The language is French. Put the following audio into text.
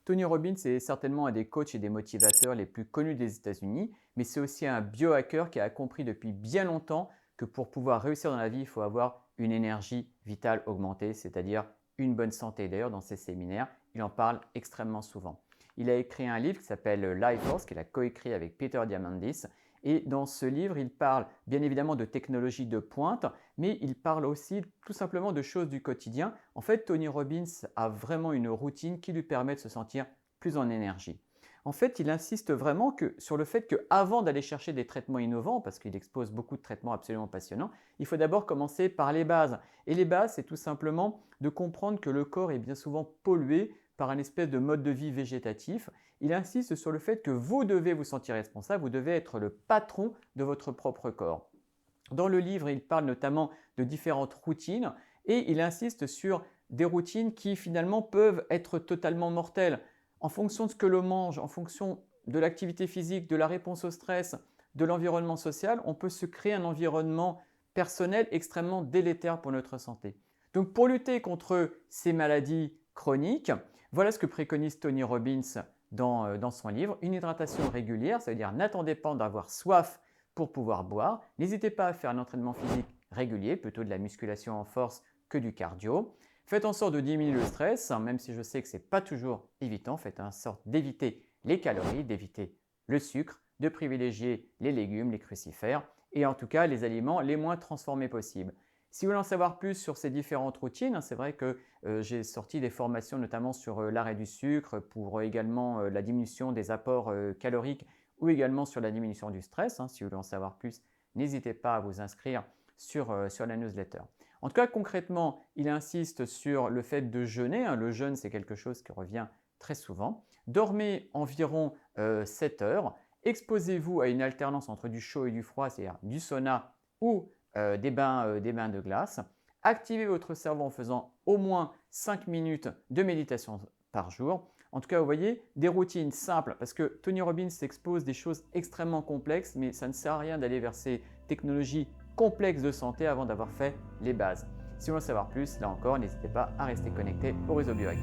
Tony Robbins est certainement un des coachs et des motivateurs les plus connus des États-Unis, mais c'est aussi un biohacker qui a compris depuis bien longtemps que pour pouvoir réussir dans la vie, il faut avoir une énergie vitale augmentée, c'est-à-dire une bonne santé. D'ailleurs, dans ses séminaires, il en parle extrêmement souvent. Il a écrit un livre qui s'appelle Life Force, qu'il a coécrit avec Peter Diamandis. Et dans ce livre, il parle bien évidemment de technologies de pointe, mais il parle aussi tout simplement de choses du quotidien. En fait, Tony Robbins a vraiment une routine qui lui permet de se sentir plus en énergie. En fait, il insiste vraiment sur le fait qu'avant d'aller chercher des traitements innovants, parce qu'il expose beaucoup de traitements absolument passionnants, il faut d'abord commencer par les bases. Et les bases, c'est tout simplement de comprendre que le corps est bien souvent pollué par un espèce de mode de vie végétatif. Il insiste sur le fait que vous devez vous sentir responsable, vous devez être le patron de votre propre corps. Dans le livre, il parle notamment de différentes routines et il insiste sur des routines qui finalement peuvent être totalement mortelles. En fonction de ce que l'on mange, en fonction de l'activité physique, de la réponse au stress, de l'environnement social, on peut se créer un environnement personnel extrêmement délétère pour notre santé. Donc pour lutter contre ces maladies chroniques, voilà ce que préconise Tony Robbins dans son livre. Une hydratation régulière, ça veut dire n'attendez pas d'avoir soif pour pouvoir boire. N'hésitez pas à faire un entraînement physique régulier, plutôt de la musculation en force que du cardio. Faites en sorte de diminuer le stress, même si je sais que ce n'est pas toujours évident. Faites en sorte d'éviter les calories, d'éviter le sucre, de privilégier les légumes, les crucifères et en tout cas les aliments les moins transformés possibles. Si vous voulez en savoir plus sur ces différentes routines, c'est vrai que j'ai sorti des formations notamment sur l'arrêt du sucre, pour également la diminution des apports caloriques ou également sur la diminution du stress. Si vous voulez en savoir plus, n'hésitez pas à vous inscrire sur la newsletter. En tout cas, concrètement, il insiste sur le fait de jeûner. Le jeûne, c'est quelque chose qui revient très souvent. Dormez environ 7 heures. Exposez-vous à une alternance entre du chaud et du froid, c'est-à-dire du sauna ou des bains de glace. Activez votre cerveau en faisant au moins 5 minutes de méditation par jour. En tout cas, vous voyez, des routines simples, parce que Tony Robbins expose des choses extrêmement complexes, mais ça ne sert à rien d'aller vers ces technologies complexes de santé avant d'avoir fait les bases. Si vous voulez en savoir plus, là encore, n'hésitez pas à rester connecté au réseau Biohack.